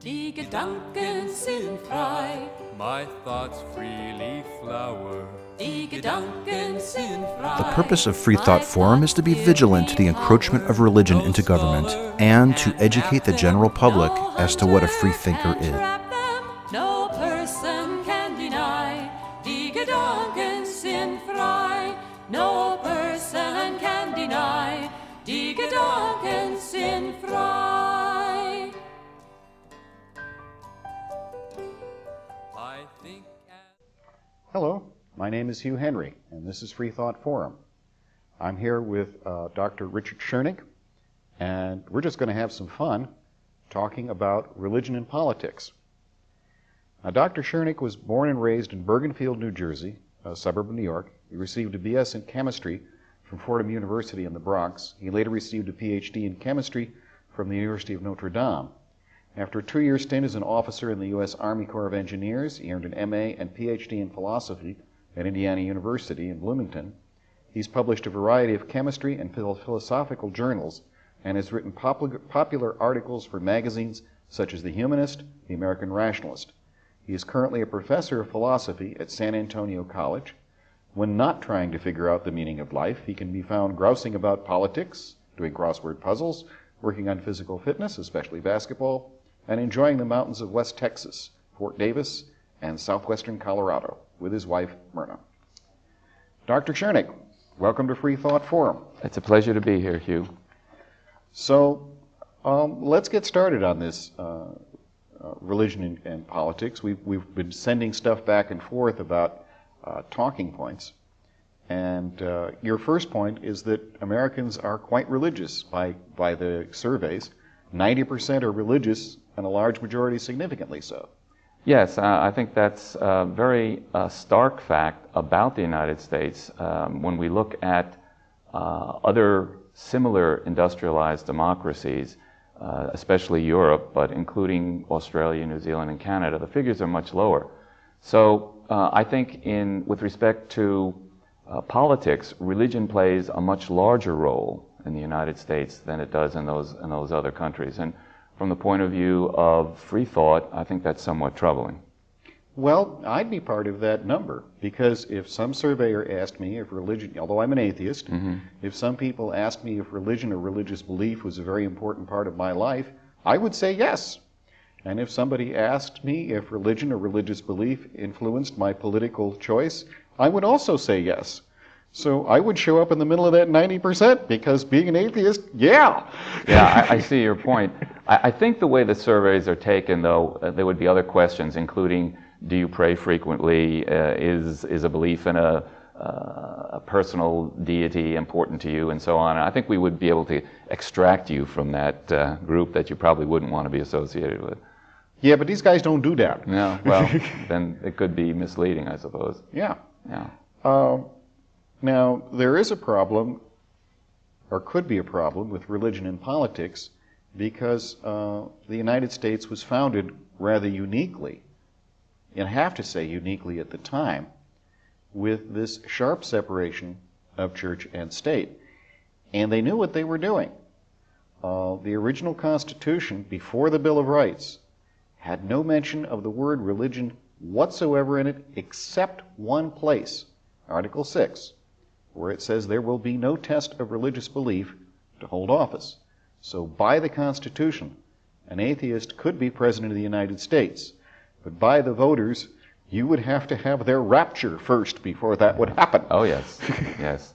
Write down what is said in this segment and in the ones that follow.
Die Gedanken sind frei. My thoughts freely flower. Die Gedanken sind frei. The purpose of Freethought Forum is to be vigilant to the encroachment of religion into government and to educate the general public as to what a freethinker is. No person can deny. Die Gedanken sind frei. No person can deny. Die Gedanken sind frei. I think. Hello, my name is Hugh Henry, and this is Freethought Forum. I'm here with Dr. Richard Shoening, and we're just going to have some fun talking about religion and politics. Now, Dr. Shoening was born and raised in Bergenfield, New Jersey, a suburb of New York. He received a B.S. in chemistry from Fordham University in the Bronx. He later received a Ph.D. in chemistry from the University of Notre Dame. After a 2-year stint as an officer in the U.S. Army Corps of Engineers, he earned an M.A. and Ph.D. in philosophy at Indiana University in Bloomington. He's published a variety of chemistry and philosophical journals and has written popular articles for magazines such as The Humanist, The American Rationalist. He is currently a professor of philosophy at San Antonio College. When not trying to figure out the meaning of life, he can be found grousing about politics, doing crossword puzzles, working on physical fitness, especially basketball, and enjoying the mountains of West Texas, Fort Davis, and southwestern Colorado with his wife, Myrna. Dr. Shoening, welcome to Freethought Forum. It's a pleasure to be here, Hugh. So let's get started on this religion and politics. We've been sending stuff back and forth about talking points. And your first point is that Americans are quite religious by the surveys. 90% are religious, and a large majority significantly so. Yes, I think that's a very stark fact about the United States. When we look at other similar industrialized democracies, especially Europe, but including Australia, New Zealand, and Canada, the figures are much lower. So I think with respect to politics, religion plays a much larger role in the United States than it does in those other countries. And from the point of view of free thought, I think that's somewhat troubling. Well, I'd be part of that number, because if some surveyor asked me if religion, although I'm an atheist, if some people asked me if religion or religious belief was a very important part of my life, I would say yes. And if somebody asked me if religion or religious belief influenced my political choice, I would also say yes. So I would show up in the middle of that 90%, because being an atheist, yeah. Yeah, I see your point. I think the way the surveys are taken, though, there would be other questions, including, do you pray frequently? Is a belief in a personal deity important to you, and so on. And I think we would be able to extract you from that group that you probably wouldn't want to be associated with. Yeah, but these guys don't do that. No, well, then it could be misleading, I suppose. Yeah. Yeah. Now, there is a problem, or could be a problem, with religion and politics, because the United States was founded rather uniquely, and I have to say uniquely at the time, with this sharp separation of church and state. And they knew what they were doing. The original Constitution, before the Bill of Rights, had no mention of the word religion whatsoever in it, except one place, Article 6, where it says there will be no test of religious belief to hold office. So by the Constitution, an atheist could be President of the United States. But by the voters, you would have to have their rapture first before that would happen. Oh, yes, yes.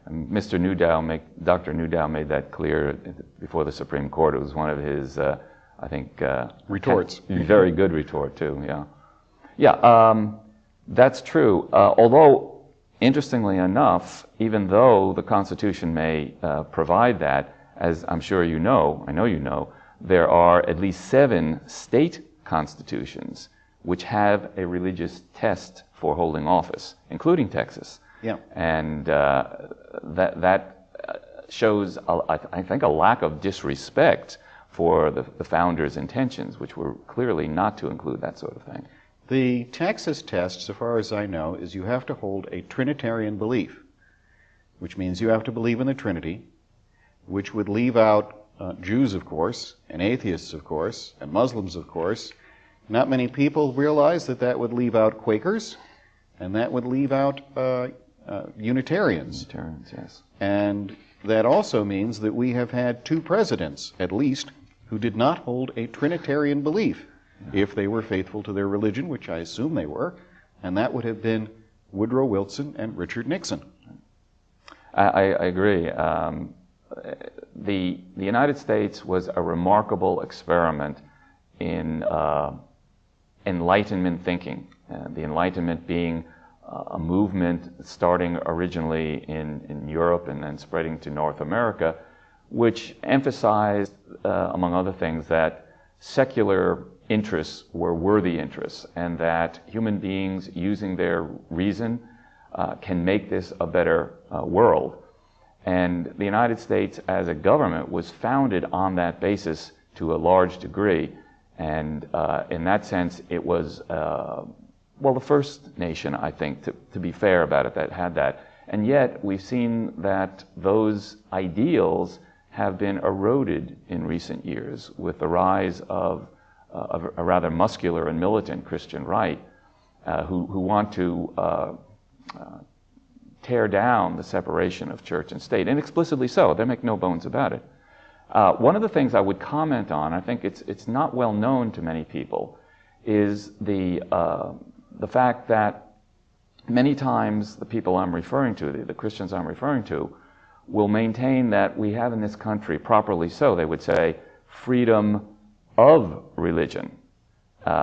And Dr. Newdow made that clear before the Supreme Court. It was one of his, I think... retorts. Very good retort, too, yeah. Yeah, that's true. Although, interestingly enough, even though the Constitution may provide that, as I'm sure you know, I know you know, there are at least 7 state constitutions which have a religious test for holding office, including Texas. Yeah. And that shows, I think, a lack of disrespect for the founders' intentions, which were clearly not to include that sort of thing. The Texas test, so far as I know, is you have to hold a Trinitarian belief, which means you have to believe in the Trinity, which would leave out Jews, of course, and atheists, of course, and Muslims, of course. Not many people realize that that would leave out Quakers, and that would leave out Unitarians. Unitarians, yes. And that also means that we have had 2 presidents, at least, who did not hold a Trinitarian belief, if they were faithful to their religion, which I assume they were, and that would have been Woodrow Wilson and Richard Nixon. I agree. The United States was a remarkable experiment in Enlightenment thinking. The Enlightenment being a movement starting originally in Europe and then spreading to North America, which emphasized, among other things, that secular interests were worthy interests and that human beings using their reason can make this a better world. And the United States as a government was founded on that basis to a large degree. And in that sense, it was, well, the first nation, I think, to be fair about it, that had that. And yet, we've seen that those ideals have been eroded in recent years with the rise of a rather muscular and militant Christian right who want to tear down the separation of church and state, and explicitly so. They make no bones about it. One of the things I would comment on, I think it's not well known to many people, is the fact that many times the people I'm referring to, the Christians I'm referring to, will maintain that we have in this country, properly so, they would say, freedom of religion,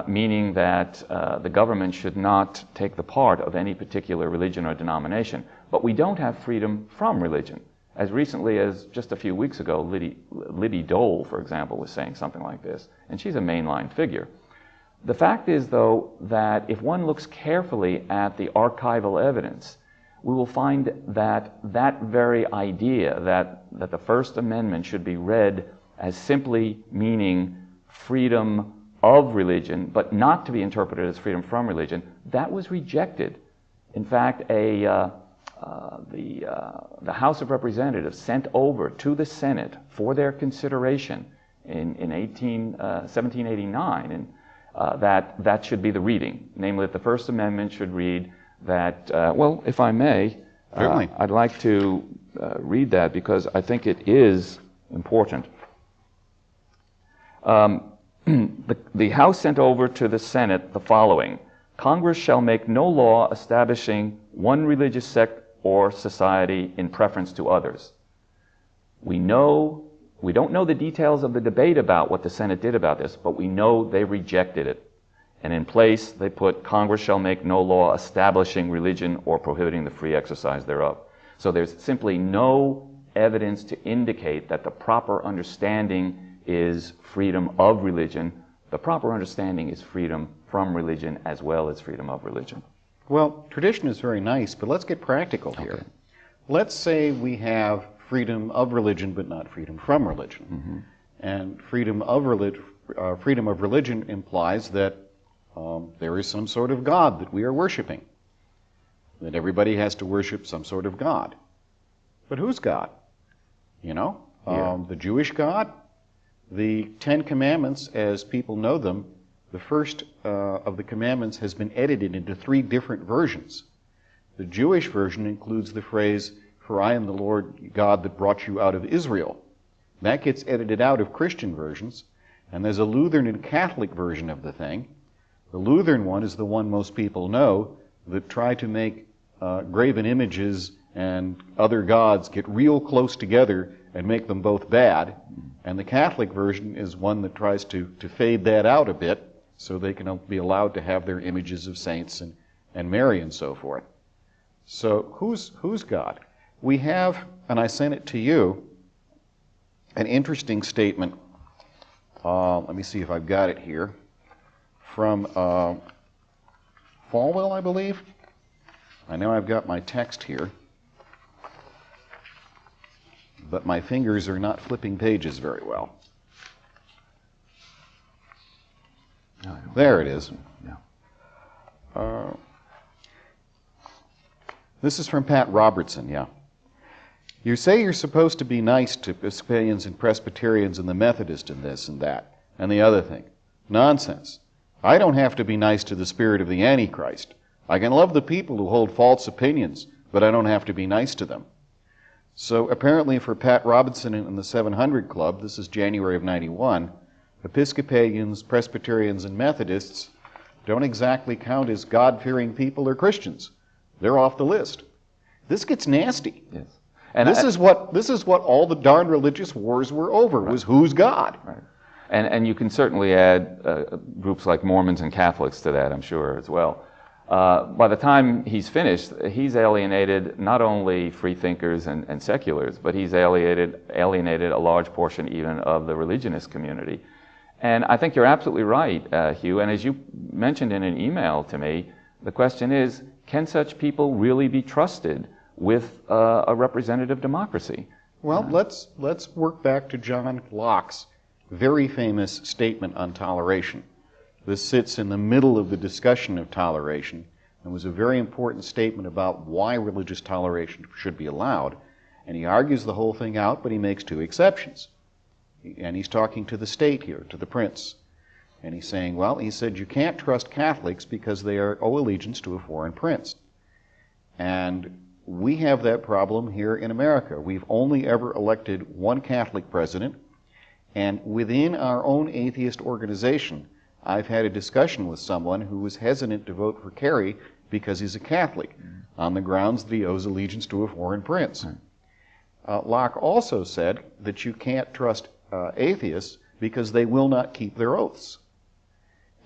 meaning that the government should not take the part of any particular religion or denomination. But we don't have freedom from religion. As recently as just a few weeks ago, Liddy Dole, for example, was saying something like this, and she's a mainline figure. The fact is, though, that if one looks carefully at the archival evidence, we will find that that very idea that the First Amendment should be read as simply meaning freedom of religion, but not to be interpreted as freedom from religion, that was rejected. In fact, the House of Representatives sent over to the Senate for their consideration in 1789, and that should be the reading, namely that the First Amendment should read that, well, if I may, I'd like to read that because I think it is important. The House sent over to the Senate the following: Congress shall make no law establishing one religious sect or society in preference to others. We don't know the details of the debate about what the Senate did about this, but we know they rejected it. And in place, they put, Congress shall make no law establishing religion or prohibiting the free exercise thereof. So there's simply no evidence to indicate that the proper understanding is freedom of religion. The proper understanding is freedom from religion as well as freedom of religion. Well, tradition is very nice, but let's get practical here. Okay. Let's say we have freedom of religion, but not freedom from religion. Mm-hmm. And freedom of religion implies that there is some sort of God that we are worshiping, that everybody has to worship some sort of God. But whose God? You know, the Jewish God? The 10 Commandments, as people know them, the first of the commandments has been edited into 3 different versions. The Jewish version includes the phrase, "For I am the Lord God that brought you out of Israel." That gets edited out of Christian versions, and there's a Lutheran and Catholic version of the thing. The Lutheran one is the one most people know, that try to make graven images and other gods get real close together and make them both bad. And the Catholic version is one that tries to fade that out a bit so they can be allowed to have their images of saints and Mary and so forth. So who's God? We have, and I sent it to you, an interesting statement. Let me see if I've got it here. From Falwell, I believe. I know I've got my text here, but my fingers are not flipping pages very well. There it is. This is from Pat Robertson, yeah. You say you're supposed to be nice to Episcopalians and Presbyterians and the Methodists and this and that and the other thing. Nonsense. I don't have to be nice to the spirit of the Antichrist. I can love the people who hold false opinions, but I don't have to be nice to them. So apparently for Pat Robertson and the 700 Club, this is January of 91, Episcopalians, Presbyterians, and Methodists don't exactly count as God-fearing people or Christians. They're off the list. This gets nasty. Yes. And this is what all the darn religious wars were over, was who's God. Right. And you can certainly add groups like Mormons and Catholics to that, I'm sure, as well. By the time he's finished, he's alienated not only freethinkers and seculars, but he's alienated a large portion even of the religionist community. And I think you're absolutely right, Hugh, and as you mentioned in an email to me, the question is, can such people really be trusted with a representative democracy? Well, let's work back to John Locke's very famous statement on toleration. This sits in the middle of the discussion of toleration and was a very important statement about why religious toleration should be allowed. And he argues the whole thing out, but he makes two exceptions. And he's talking to the state here, to the prince. And he's saying, well, he said, you can't trust Catholics because they owe allegiance to a foreign prince. And we have that problem here in America. We've only ever elected one Catholic president. And within our own atheist organization, I've had a discussion with someone who was hesitant to vote for Kerry because he's a Catholic, on the grounds that he owes allegiance to a foreign prince. Locke also said that you can't trust atheists because they will not keep their oaths.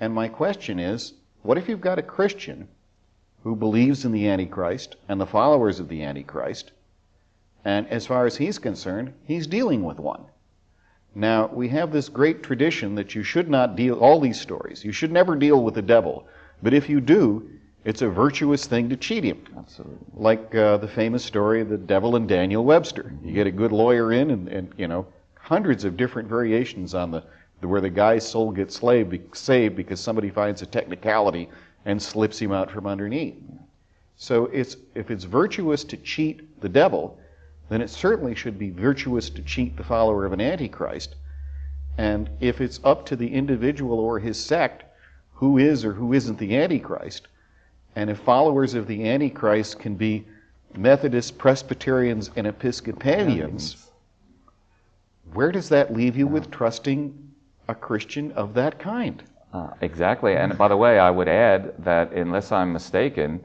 And my question is, what if you've got a Christian who believes in the Antichrist and the followers of the Antichrist, and as far as he's concerned, he's dealing with one? Now, we have this great tradition that you should not deal, all these stories, you should never deal with the devil, but if you do, it's a virtuous thing to cheat him. Absolutely. Like the famous story of the devil and Daniel Webster. You get a good lawyer in and you know, hundreds of different variations on where the guy's soul gets saved because somebody finds a technicality and slips him out from underneath. So if it's virtuous to cheat the devil, then it certainly should be virtuous to cheat the follower of an Antichrist. And if it's up to the individual or his sect who is or who isn't the Antichrist, and if followers of the Antichrist can be Methodists, Presbyterians, and Episcopalians, where does that leave you with trusting a Christian of that kind? Exactly. And by the way, I would add that unless I'm mistaken,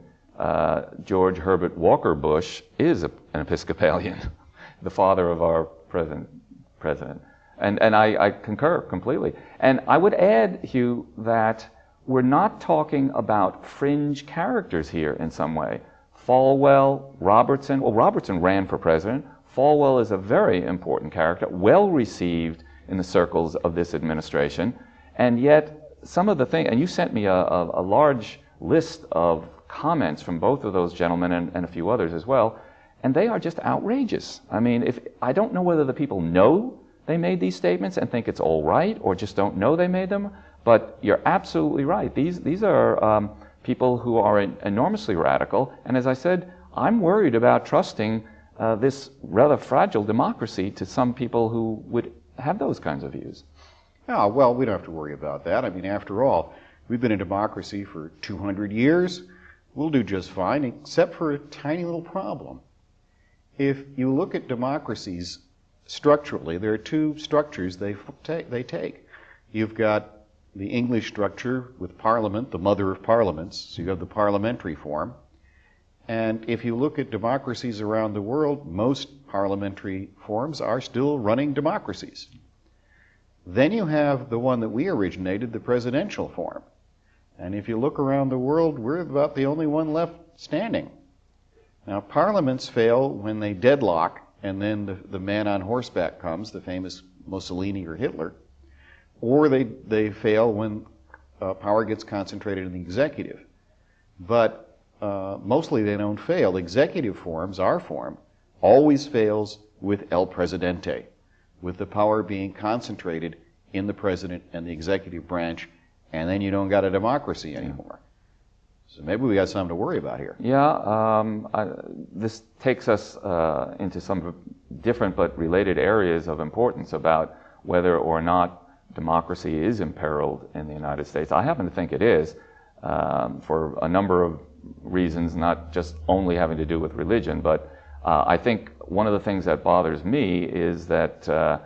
George Herbert Walker Bush is an Episcopalian, the father of our present president. And I concur completely. And I would add, Hugh, that we're not talking about fringe characters here in some way. Falwell, Robertson. Well, Robertson ran for president. Falwell is a very important character, well received in the circles of this administration. And yet, some of the things, and you sent me a large list of comments from both of those gentlemen and a few others as well, and they are just outrageous. I mean, I don't know whether the people know they made these statements and think it's all right, or just don't know they made them, but you're absolutely right. These are people who are enormously radical, and as I said, I'm worried about trusting this rather fragile democracy to some people who would have those kinds of views. Oh, well, we don't have to worry about that. I mean, after all, we've been in democracy for 200 years. We'll do just fine, except for a tiny little problem. If you look at democracies structurally, there are two structures they take. You've got the English structure with Parliament, the mother of parliaments, so you have the parliamentary form. And if you look at democracies around the world, most parliamentary forms are still running democracies. Then you have the one that we originated, the presidential form. And if you look around the world, we're about the only one left standing. Now, parliaments fail when they deadlock, and then the man on horseback comes, the famous Mussolini or Hitler, or they fail when power gets concentrated in the executive. But mostly they don't fail. Executive forms, our form, always fails with El Presidente, with the power being concentrated in the president and the executive branch, and then you don't got a democracy anymore. So maybe we got something to worry about here. Yeah, this takes us into some different but related areas of importance about whether or not democracy is imperiled in the United States. I happen to think it is, for a number of reasons, not just only having to do with religion, but I think one of the things that bothers me is that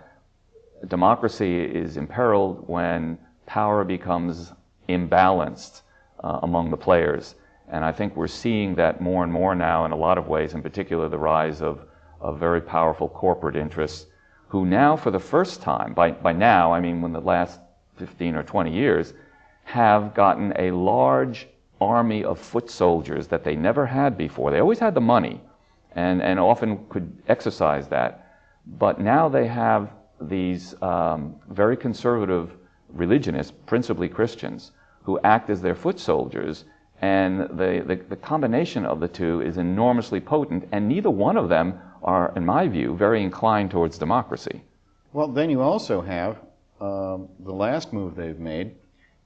democracy is imperiled when power becomes imbalanced among the players. And I think we're seeing that more and more now in a lot of ways, in particular the rise of very powerful corporate interests who now for the first time, by now I mean in the last 15 or 20 years, have gotten a large army of foot soldiers that they never had before. They always had the money and often could exercise that. But now they have these very conservative religionists, principally Christians, who act as their foot soldiers, and the combination of the two is enormously potent, and neither one of them are, in my view, very inclined towards democracy. Well, then you also have the last move they've made,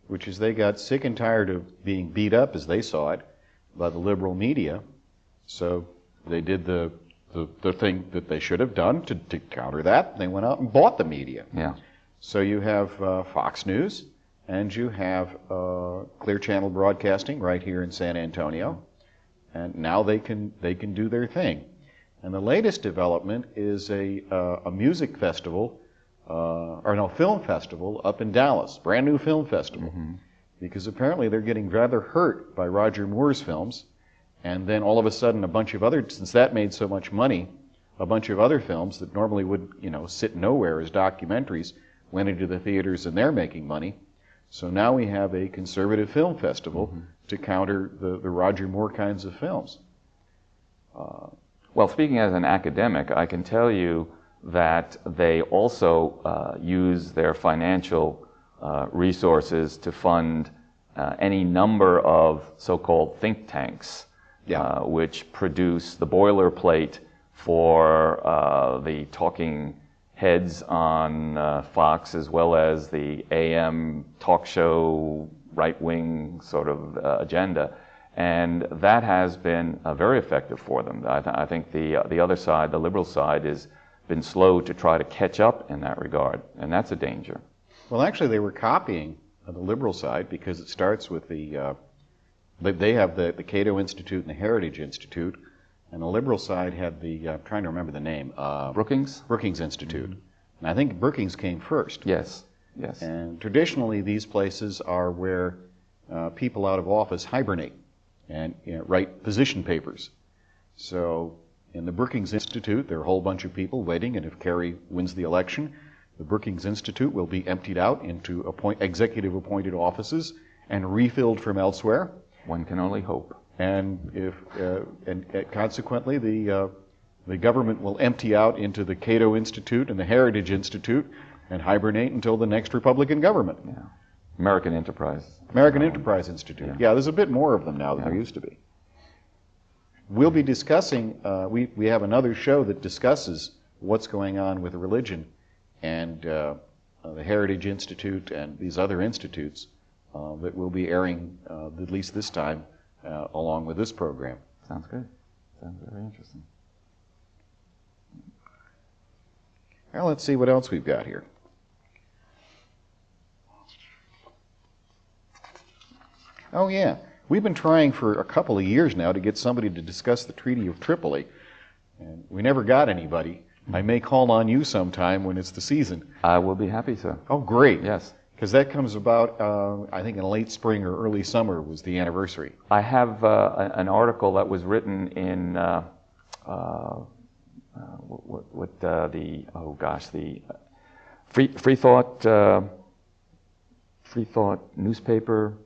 which is they got sick and tired of being beat up, as they saw it, by the liberal media. So they did the thing that they should have done to counter that. They went out and bought the media. Yeah. So you have Fox News, and you have Clear Channel Broadcasting right here in San Antonio, and now they can do their thing. And the latest development is a music festival, film festival up in Dallas, brand new film festival, because apparently they're getting rather hurt by Roger Moore's films, and then all of a sudden a bunch of other, since that made so much money, a bunch of other films that normally would sit nowhere as documentaries went into the theaters and they're making money. So now we have a conservative film festival to counter the Roger Moore kinds of films. Well, speaking as an academic, I can tell you that they also use their financial resources to fund any number of so-called think tanks, which produce the boilerplate for the talking heads on Fox, as well as the AM talk show right-wing sort of agenda. And that has been very effective for them. I think the other side, the liberal side, has been slow to try to catch up in that regard, and that's a danger. Well, actually, they were copying the liberal side, because it starts with they have the Cato Institute and the Heritage Institute, and the liberal side had I'm trying to remember the name. Brookings? Brookings Institute. And I think Brookings came first. Yes. And traditionally, these places are where people out of office hibernate and write position papers. So in the Brookings Institute, there are a whole bunch of people waiting, and if Kerry wins the election, the Brookings Institute will be emptied out into executive appointed offices and refilled from elsewhere. One can only hope. And consequently, the government will empty out into the Cato Institute and the Heritage Institute and hibernate until the next Republican government. Yeah. American Enterprise Institute. Yeah, there's a bit more of them now than there used to be. We'll be discussing, we have another show that discusses what's going on with religion and the Heritage Institute and these other institutes that will be airing, at least this time, along with this program. Sounds good. Sounds very interesting. Well, let's see what else we've got here. Oh, yeah. We've been trying for a couple of years now to get somebody to discuss the Treaty of Tripoli, and we never got anybody. I may call on you sometime when it's the season. I will be happy to. Oh, great. Yes. Because that comes about, I think in late spring or early summer was the anniversary. I have an article that was written in Freethought newspaper,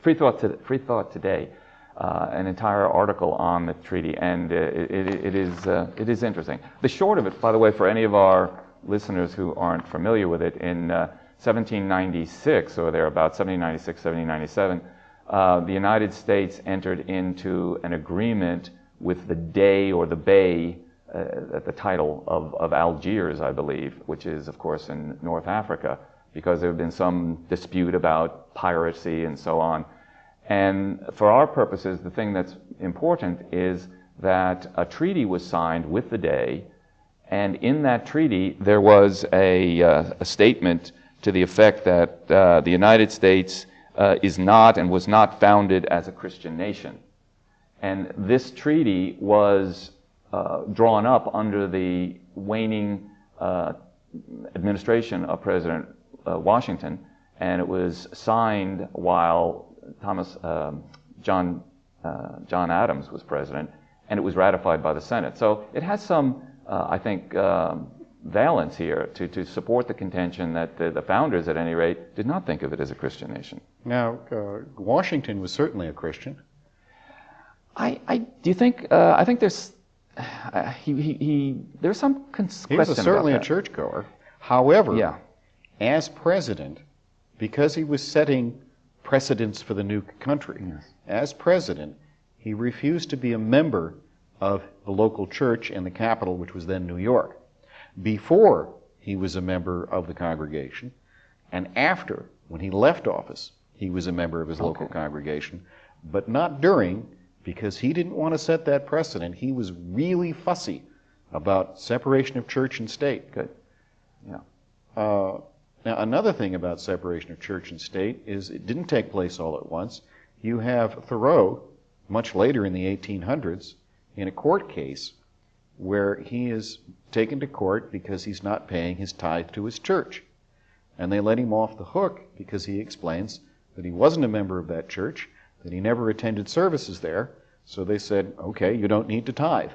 Freethought Today, an entire article on the treaty, and it is interesting. The short of it, by the way, for any of our listeners who aren't familiar with it, in 1796 or thereabouts, 1796, 1797, the United States entered into an agreement with the Dey or the Bey, at the title of Algiers, I believe, which is, of course, in North Africa, because there had been some dispute about piracy and so on. And for our purposes, the thing that's important is that a treaty was signed with the day, and in that treaty there was a statement to the effect that the United States is not and was not founded as a Christian nation. And this treaty was drawn up under the waning administration of President Washington, and it was signed while John Adams was president, and it was ratified by the Senate. So it has some, I think, valence here to support the contention that the founders, at any rate, did not think of it as a Christian nation. Now, Washington was certainly a Christian. Do you think? I think there's there's some question He was certainly a about that. churchgoer. However, Yeah. as president, because he was setting precedents for the new country, Yes. as president, he refused to be a member of the local church in the capital, which was then New York. Before, he was a member of the congregation, and after, when he left office, he was a member of his local congregation, but not during, because he didn't want to set that precedent. He was really fussy about separation of church and state. Good. Yeah. Now, another thing about separation of church and state is it didn't take place all at once. You have Thoreau, much later in the 1800s, in a court case where he is taken to court because he's not paying his tithe to his church. And they let him off the hook because he explains that he wasn't a member of that church, that he never attended services there, so they said, okay, you don't need to tithe.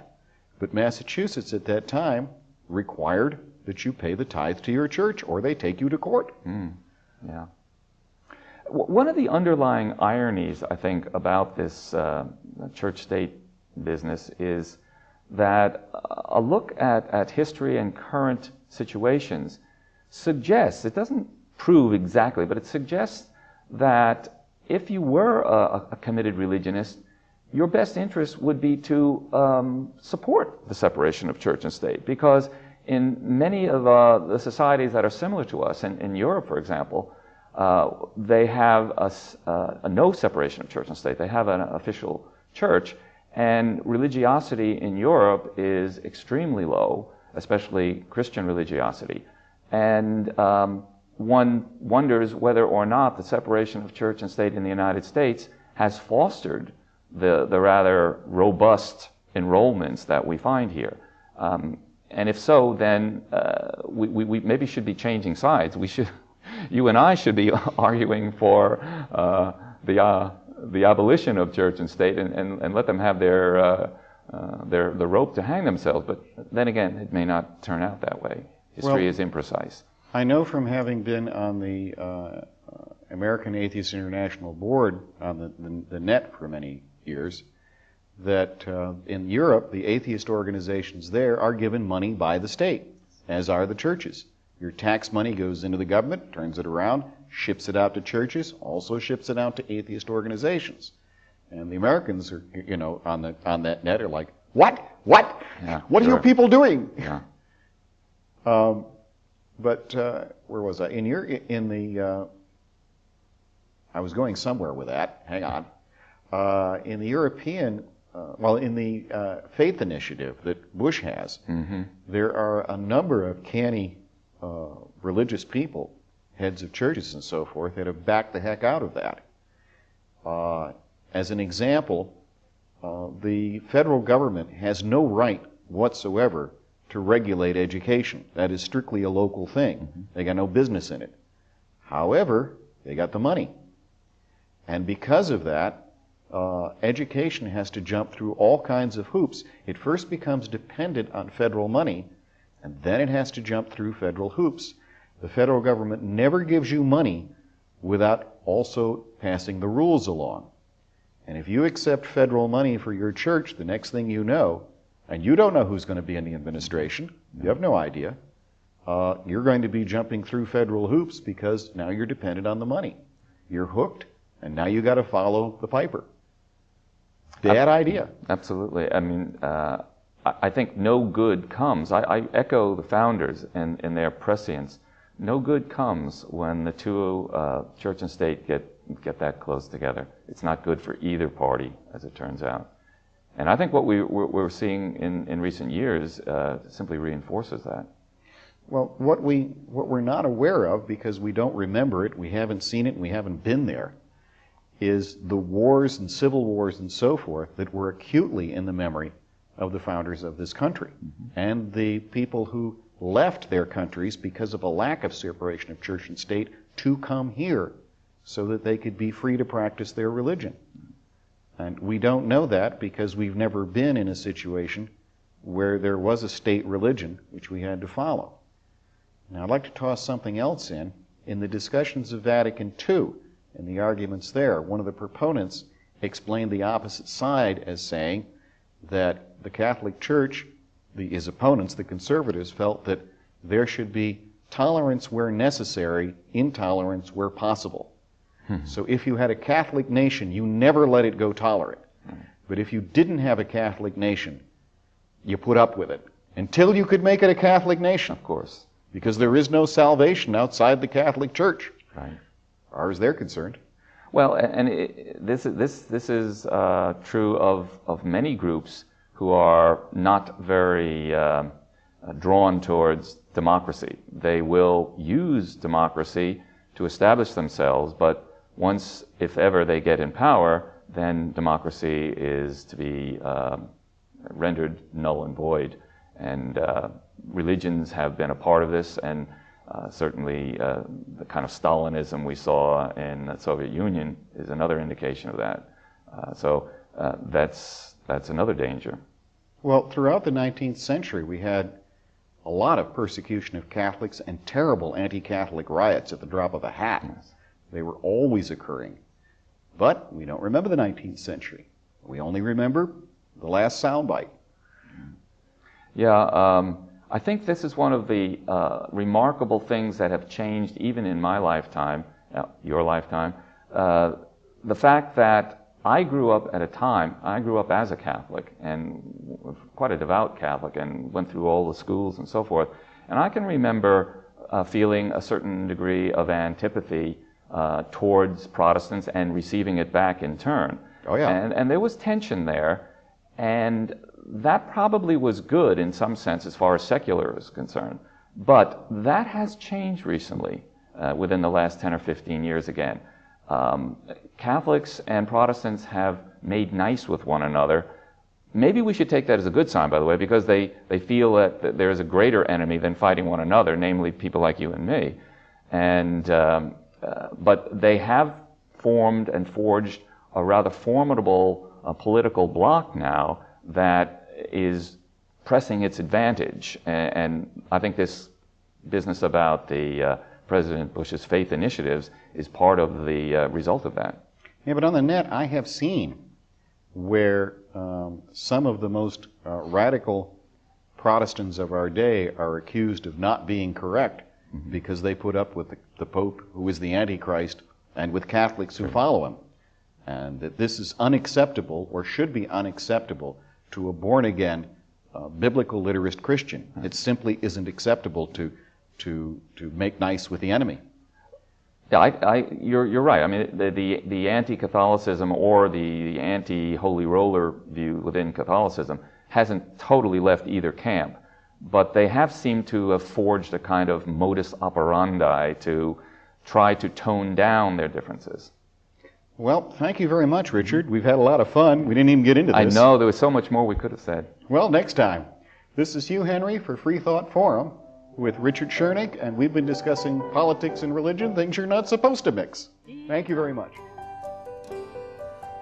But Massachusetts at that time required that you pay the tithe to your church or they take you to court. Yeah. One of the underlying ironies, I think, about this church-state business is that a look at history and current situations suggests, it doesn't prove exactly, but it suggests that if you were a committed religionist, your best interest would be to support the separation of church and state, because in many of the societies that are similar to us, in Europe, for example, they have a no separation of church and state. They have an official church, and religiosity in Europe is extremely low, especially Christian religiosity. And one wonders whether or not the separation of church and state in the United States has fostered the rather robust enrollments that we find here. And if so, then we maybe should be changing sides. You and I should be arguing for the abolition of church and state and let them have the rope to hang themselves. But then again, it may not turn out that way. History is imprecise. I know from having been on the American Atheist International Board on the net for many years, that in Europe, the atheist organizations there are given money by the state, as are the churches. Your tax money goes into the government, turns it around, ships it out to churches, also ships it out to atheist organizations. And the Americans are, on that net are like, what? Yeah, what are you people doing? Yeah. But where was I? I was going somewhere with that. Hang on. In the European, in the faith initiative that Bush has, there are a number of canny religious people, heads of churches and so forth, that have backed the heck out of that. As an example, the federal government has no right whatsoever to regulate education. That is strictly a local thing. They got no business in it. However, they got the money. And because of that, education has to jump through all kinds of hoops. It first becomes dependent on federal money, and then it has to jump through federal hoops. The federal government never gives you money without also passing the rules along. And if you accept federal money for your church, the next thing you know, and you don't know who's going to be in the administration, you have no idea, you're going to be jumping through federal hoops because now you're dependent on the money. You're hooked, and now you got to follow the piper. Bad idea. Absolutely. I mean, I think no good comes. I echo the founders in their prescience. No good comes when the two church and state get get that close together. It's not good for either party, as it turns out. And I think what we're seeing in recent years simply reinforces that. Well, what we're not aware of, because we don't remember it, we haven't seen it, and we haven't been there, is the wars and civil wars and so forth that were acutely in the memory of the founders of this country, and the people who left their countries because of a lack of separation of church and state to come here so that they could be free to practice their religion. And we don't know that because we've never been in a situation where there was a state religion which we had to follow. Now, I'd like to toss something else in. In the discussions of Vatican II, in the arguments there, one of the proponents explained the opposite side as saying that the Catholic Church, his opponents, the conservatives, felt that there should be tolerance where necessary, intolerance where possible. So if you had a Catholic nation, you never let it go tolerant. But if you didn't have a Catholic nation, you put up with it until you could make it a Catholic nation. Of course. Because there is no salvation outside the Catholic Church, right, as far as they're concerned. Well, and this is true of many groups who are not very drawn towards democracy. They will use democracy to establish themselves, but once, if ever, they get in power, then democracy is to be rendered null and void. And religions have been a part of this, and certainly the kind of Stalinism we saw in the Soviet Union is another indication of that. So that's another danger. Well, throughout the 19th century, we had a lot of persecution of Catholics and terrible anti-Catholic riots at the drop of a hat. Yes. They were always occurring. But we don't remember the 19th century. We only remember the last soundbite. Yeah, I think this is one of the remarkable things that have changed even in my lifetime, your lifetime. The fact that I grew up as a Catholic, and quite a devout Catholic, and went through all the schools and so forth. And I can remember feeling a certain degree of antipathy towards Protestants and receiving it back in turn. Oh, yeah. And there was tension there, and that probably was good in some sense as far as secular is concerned. But that has changed recently, within the last 10 or 15 years again. Catholics and Protestants have made nice with one another. Maybe we should take that as a good sign, by the way, because they feel that there is a greater enemy than fighting one another, namely people like you and me. And but they have formed and forged a rather formidable political bloc now that is pressing its advantage. And I think this business about the President Bush's faith initiatives is part of the result of that. Yeah, but on the net, I have seen where some of the most radical Protestants of our day are accused of not being correct because they put up with the Pope, who is the Antichrist, and with Catholics who follow him. And that this is unacceptable, or should be unacceptable, to a born-again, biblical literist Christian. It simply isn't acceptable to make nice with the enemy. Yeah, you're right. I mean, the anti-Catholicism or the anti-Holy Roller view within Catholicism hasn't totally left either camp, but they have seemed to have forged a kind of modus operandi to try to tone down their differences. Well, thank you very much, Richard. We've had a lot of fun. We didn't even get into this. I know, there was so much more we could have said. Well, next time. This is Hugh Henry for Freethought Forum with Richard Shoening, and we've been discussing politics and religion, things you're not supposed to mix. Thank you very much.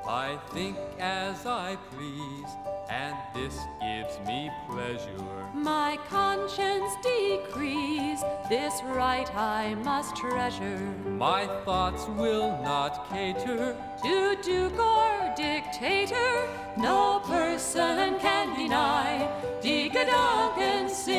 I think as I please, and this gives me pleasure. My conscience decrees, this right I must treasure. My thoughts will not cater To duke or dictator, no person can deny. Die Gedanken sind